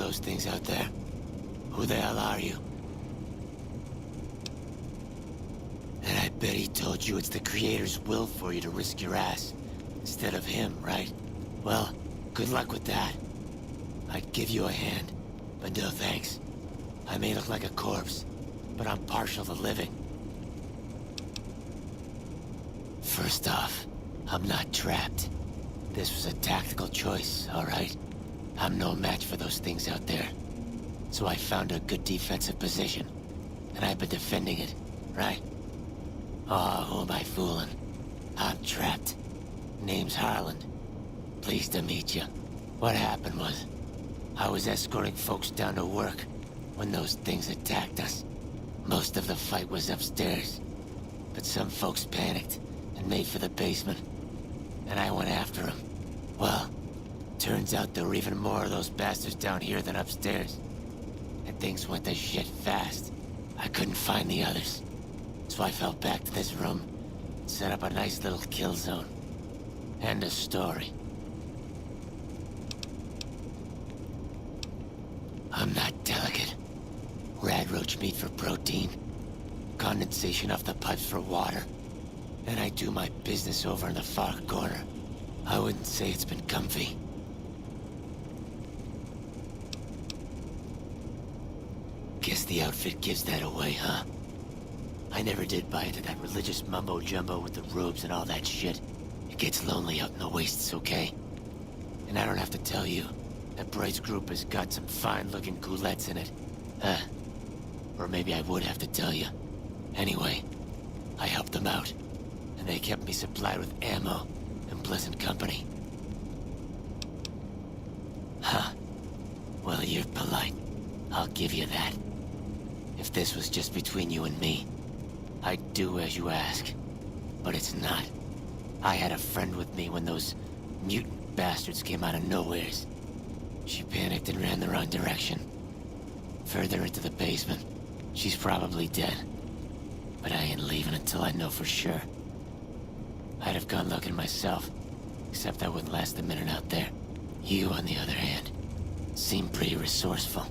those things out there? Who the hell are you? And I bet he told you it's the Creator's will for you to risk your ass, instead of him, right? Well, good luck with that. I'd give you a hand, but no thanks. I may look like a corpse, but I'm partial to living. First off, I'm not trapped. This was a tactical choice, alright? I'm no match for those things out there. So I found a good defensive position, and I've been defending it, right? Oh, who am I fooling? I'm trapped. Name's Harland. Pleased to meet you. What happened was, I was escorting folks down to work when those things attacked us. Most of the fight was upstairs, but some folks panicked and made for the basement, and I went after them. Well, turns out there were even more of those bastards down here than upstairs, and things went to shit fast. I couldn't find the others, so I fell back to this room and set up a nice little kill zone. End of story. I'm not delicate. Radroach meat for protein, condensation off the pipes for water, and I do my business over in the far corner. I wouldn't say it's been comfy. Guess the outfit gives that away, huh? I never did buy into that religious mumbo-jumbo with the robes and all that shit. It gets lonely out in the wastes, okay? And I don't have to tell you, that Bright's group has got some fine-looking goulettes in it. Or maybe I would have to tell you. Anyway, I helped them out, and they kept me supplied with ammo and pleasant company. Huh. Well, you're polite. I'll give you that. If this was just between you and me, I'd do as you ask. But it's not. I had a friend with me when those mutant bastards came out of nowheres. She panicked and ran the wrong direction. Further into the basement. She's probably dead. But I ain't leaving until I know for sure. I'd have gone looking myself, except I wouldn't last a minute out there. You, on the other hand, seem pretty resourceful.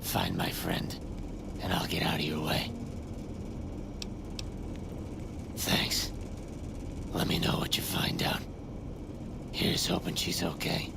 Find my friend, and I'll get out of your way. Thanks. Let me know what you find out. Here's hoping she's okay.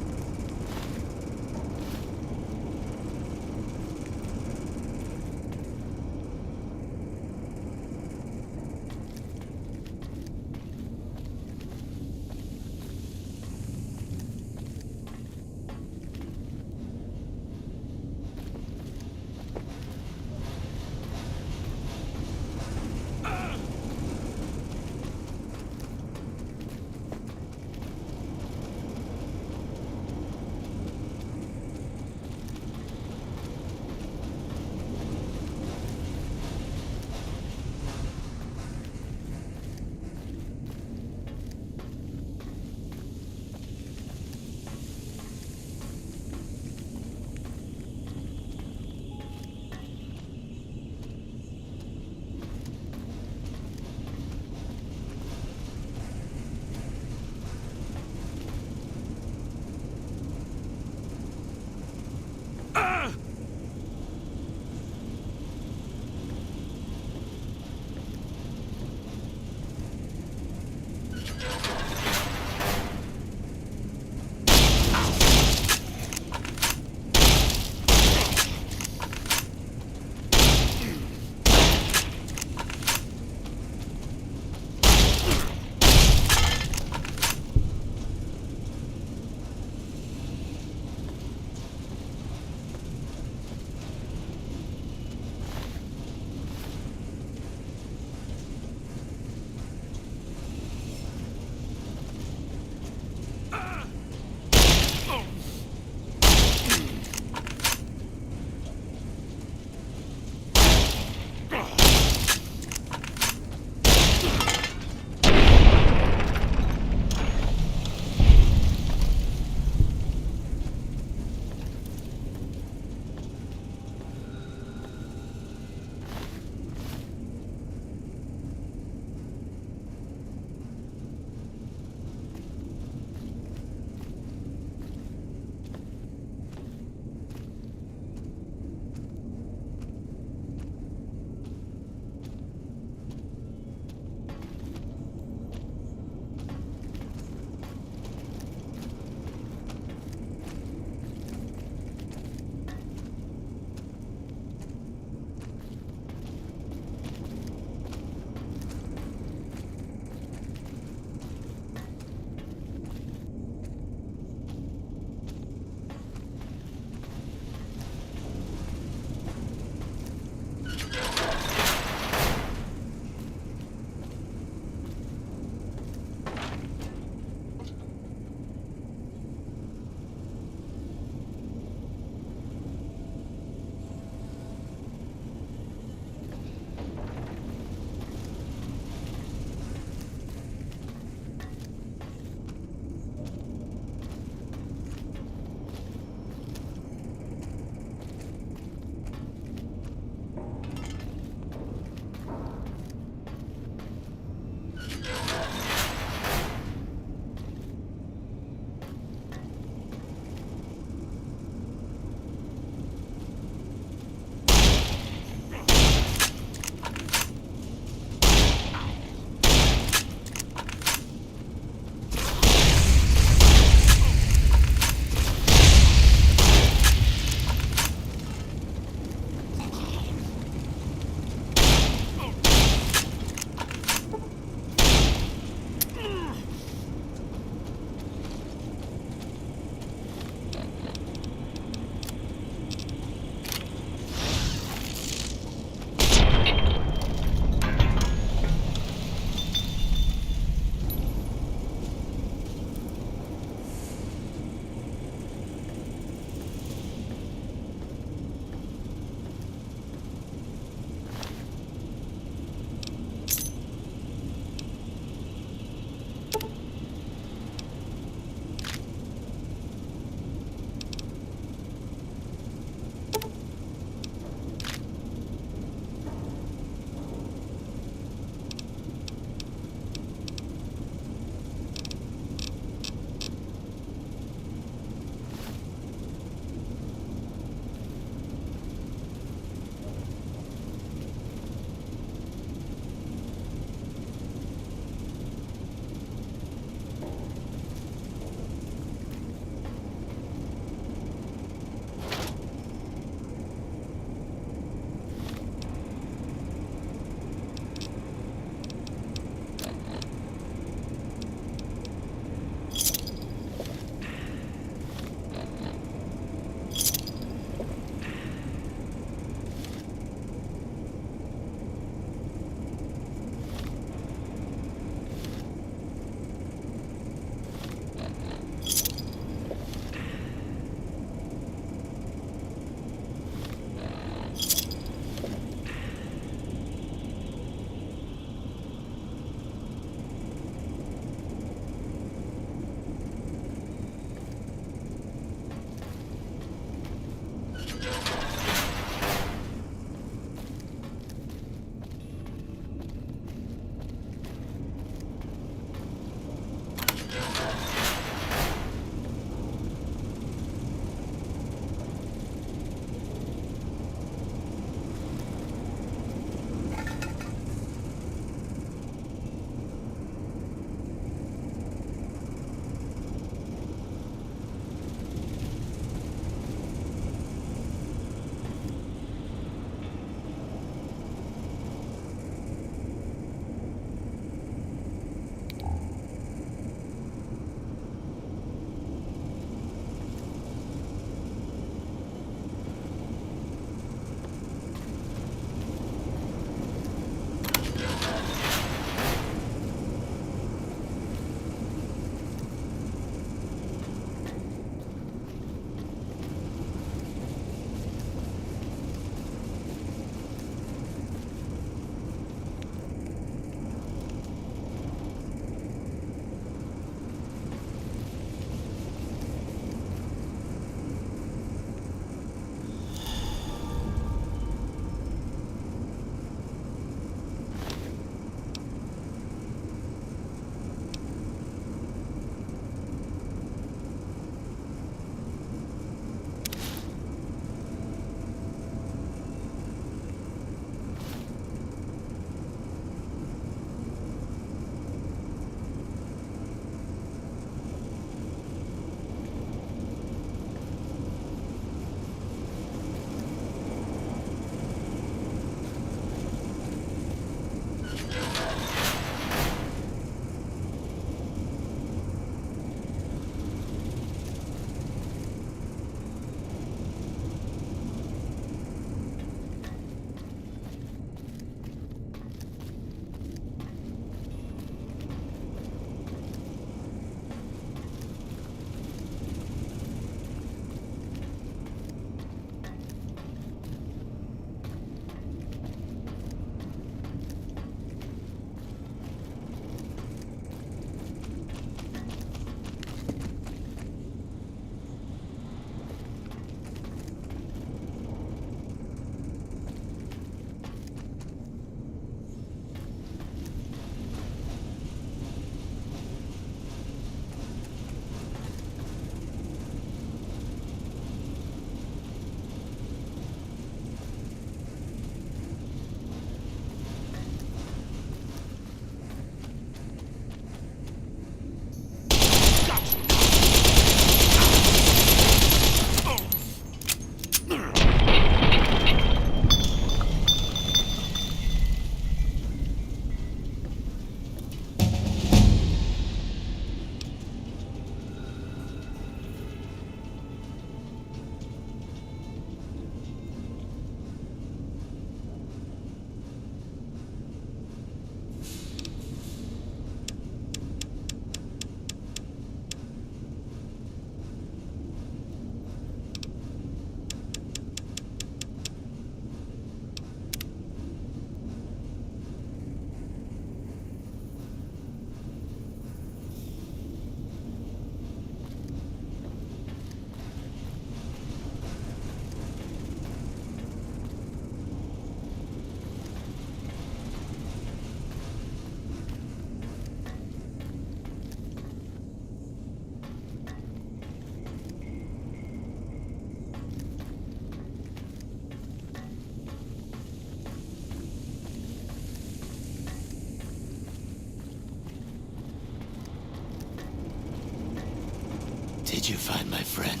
you find my friend?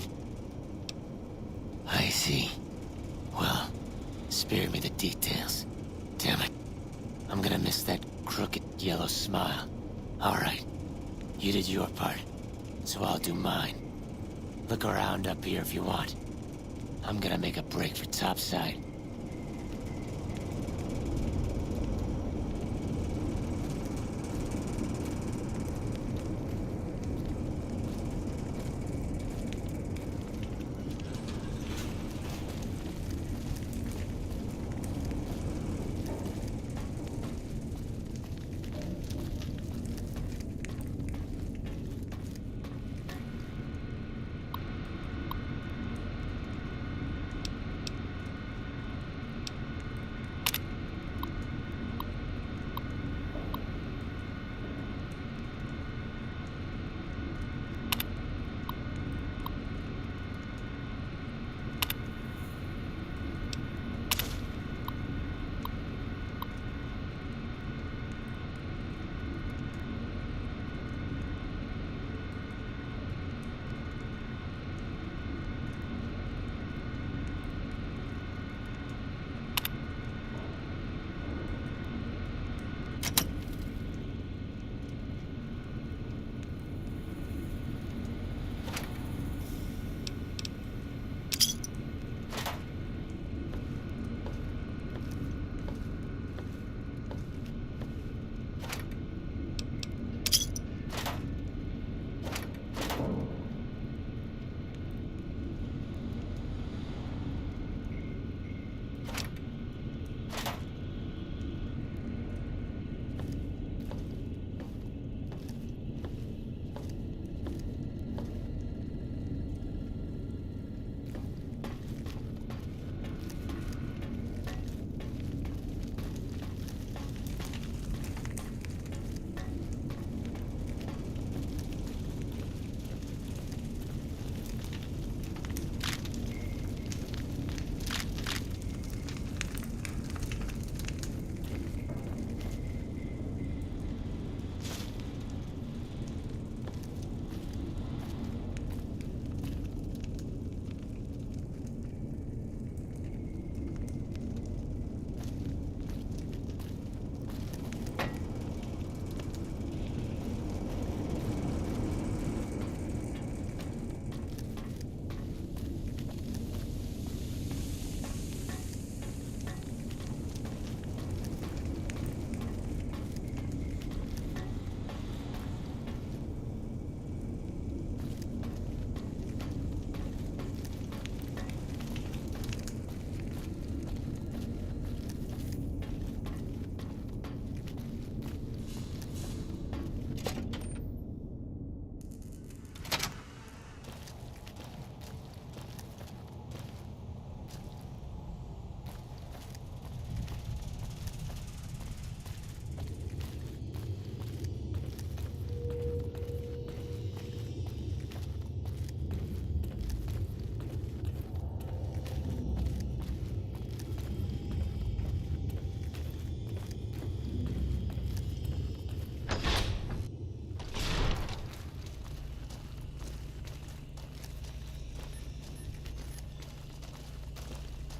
I see. Well, spare me the details. Damn it. I'm gonna miss that crooked yellow smile. Alright. You did your part, so I'll do mine. Look around up here if you want. I'm gonna make a break for topside.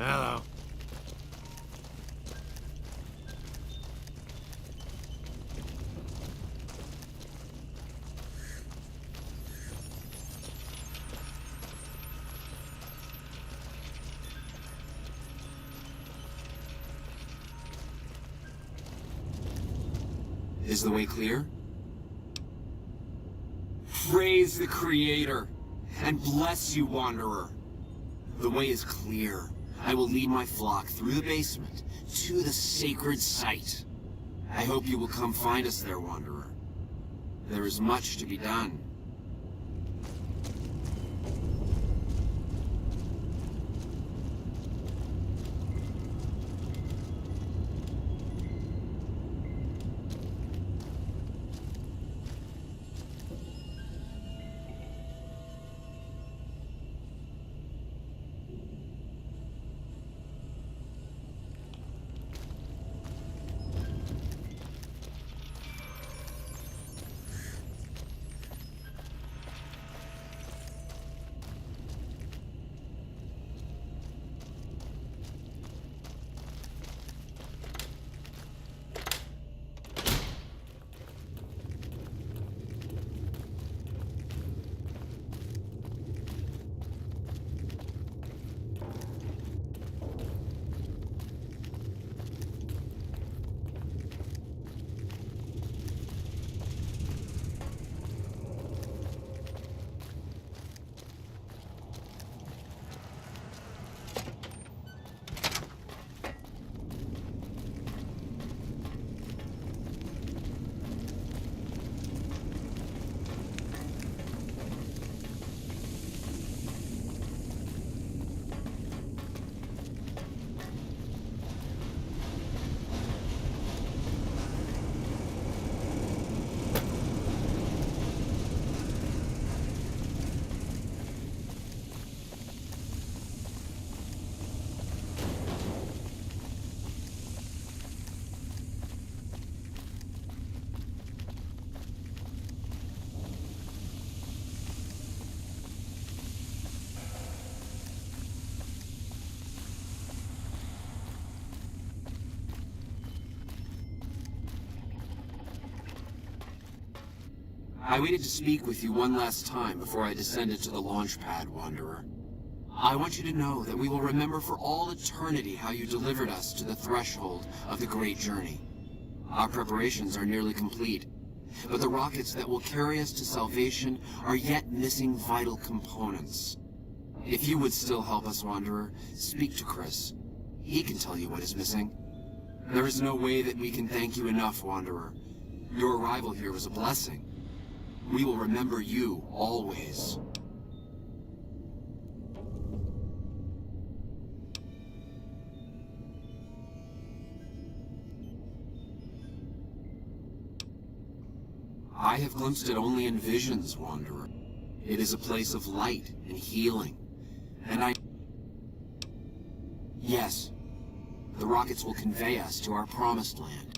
Hello. Is the way clear? Praise the Creator, and bless you, Wanderer. The way is clear. I will lead my flock through the basement to the sacred site. I hope you will come find us there, Wanderer. There is much to be done. I waited to speak with you one last time before I descended to the launch pad, Wanderer. I want you to know that we will remember for all eternity how you delivered us to the threshold of the Great Journey. Our preparations are nearly complete, but the rockets that will carry us to salvation are yet missing vital components. If you would still help us, Wanderer, speak to Chris. He can tell you what is missing. There is no way that we can thank you enough, Wanderer. Your arrival here was a blessing. We will remember you always. I have glimpsed it only in visions, Wanderer. It is a place of light and healing. And Yes, the rockets will convey us to our promised land.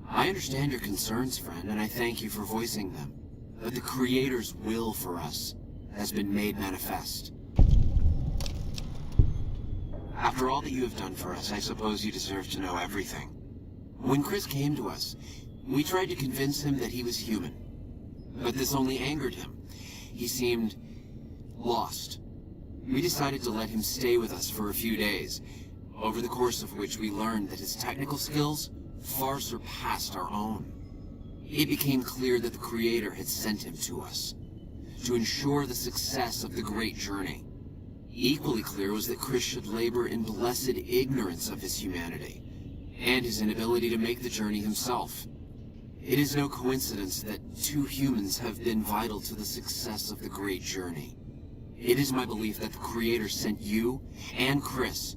I understand your concerns, friend, and I thank you for voicing them. But the Creator's will for us has been made manifest. After all that you have done for us, I suppose you deserve to know everything. When Chris came to us, we tried to convince him that he was human. But this only angered him. He seemed lost. We decided to let him stay with us for a few days, over the course of which we learned that his technical skills far surpassed our own. It became clear that the Creator had sent him to us, to ensure the success of the Great Journey. Equally clear was that Chris should labor in blessed ignorance of his humanity, and his inability to make the journey himself. It is no coincidence that two humans have been vital to the success of the Great Journey. It is my belief that the Creator sent you and Chris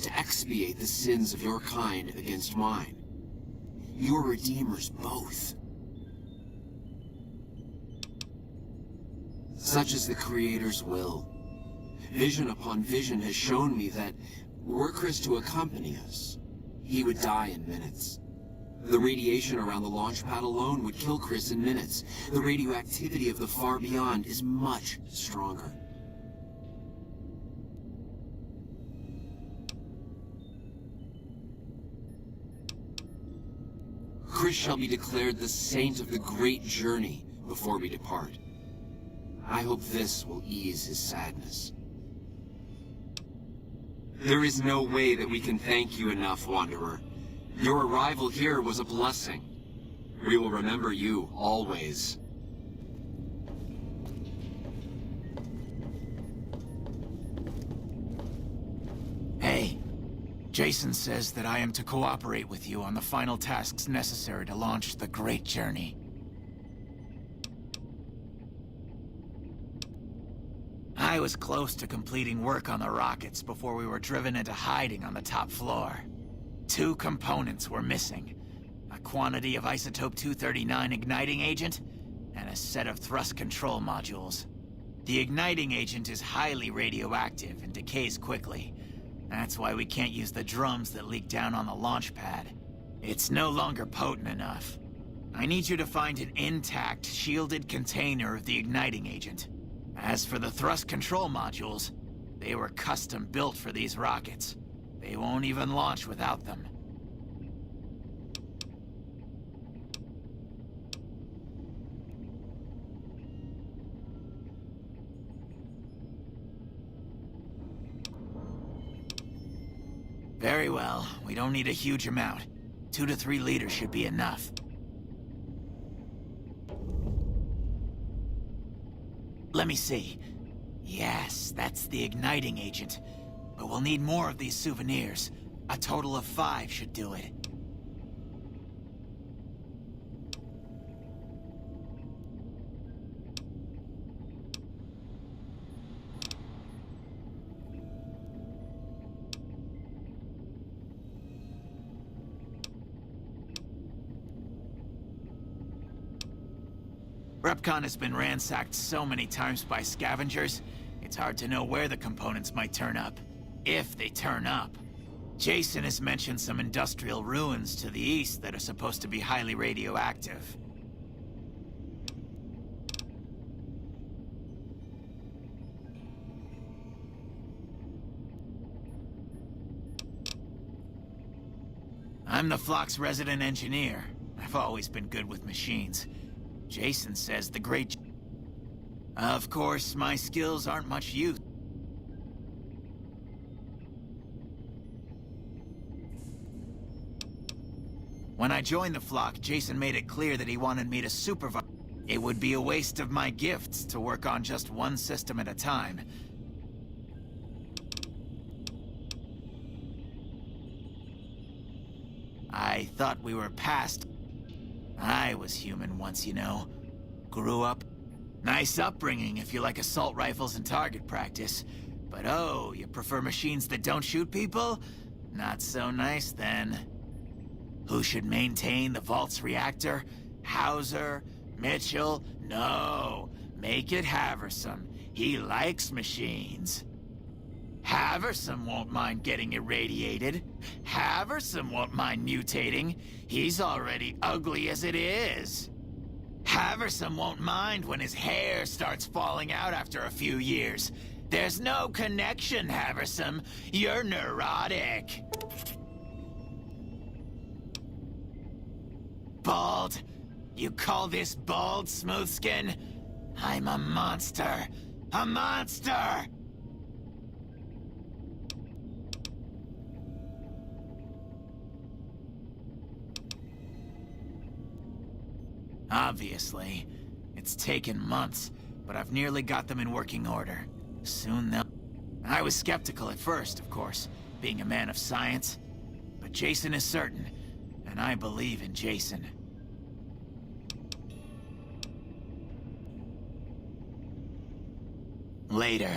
to expiate the sins of your kind against mine. Your redeemers both. Such is the Creator's will. Vision upon vision has shown me that, were Chris to accompany us, he would die in minutes. The radiation around the launch pad alone would kill Chris in minutes. The radioactivity of the far beyond is much stronger. Chris shall be declared the saint of the Great Journey before we depart. I hope this will ease his sadness. There is no way that we can thank you enough, Wanderer. Your arrival here was a blessing. We will remember you always. Hey, Jason says that I am to cooperate with you on the final tasks necessary to launch the Great Journey. I was close to completing work on the rockets before we were driven into hiding on the top floor. 2 components were missing. A quantity of isotope 239 igniting agent, and a set of thrust control modules. The igniting agent is highly radioactive and decays quickly. That's why we can't use the drums that leak down on the launch pad. It's no longer potent enough. I need you to find an intact, shielded container of the igniting agent. As for the thrust control modules, they were custom built for these rockets. They won't even launch without them. Very well. We don't need a huge amount. 2 to 3 liters should be enough. Let me see. Yes, that's the igniting agent. But we'll need more of these souvenirs. A total of 5 should do it. Repcon has been ransacked so many times by scavengers, it's hard to know where the components might turn up. If they turn up. Jason has mentioned some industrial ruins to the east that are supposed to be highly radioactive. I'm the flock's resident engineer. I've always been good with machines. Jason says the great... Of course, my skills aren't much use. When I joined the flock, Jason made it clear that he wanted me to supervise. It would be a waste of my gifts to work on just one system at a time. I thought we were past... I was human once, you know. Grew up. Nice upbringing if you like assault rifles and target practice. But oh, you prefer machines that don't shoot people? Not so nice then. Who should maintain the Vault's reactor? Hauser? Mitchell? No. Make it Haversam. He likes machines. Haversam won't mind getting irradiated. Haversam won't mind mutating. He's already ugly as it is. Haversam won't mind when his hair starts falling out after a few years. There's no connection, Haversam. You're neurotic. Bald? You call this bald, Smoothskin? I'm a monster. A monster! Obviously. It's taken months, but I've nearly got them in working order. Soon they'll... I was skeptical at first, of course, being a man of science. But Jason is certain, and I believe in Jason. Later.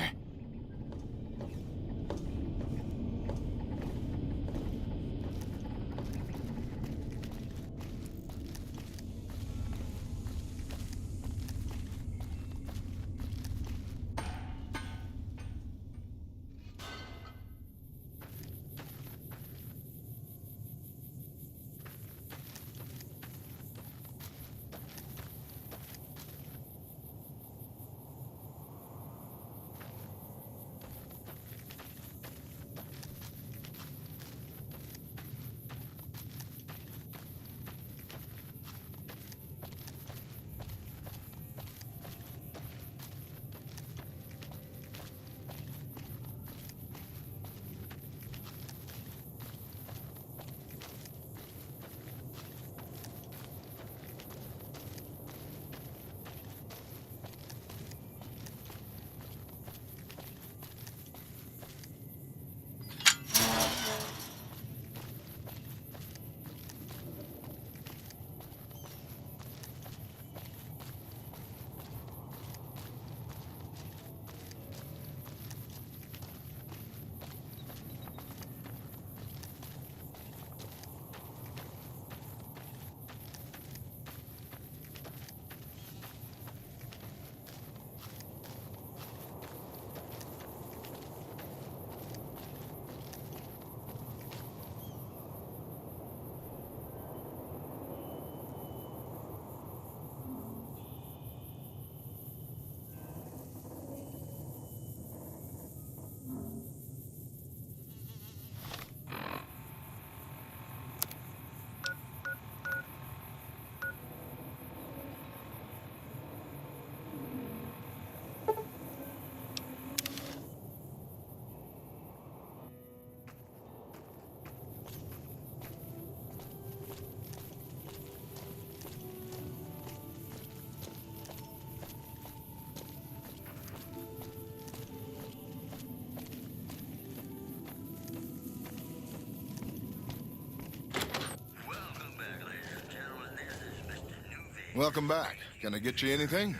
Welcome back. Can I get you anything?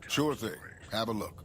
Sure thing. Have a look.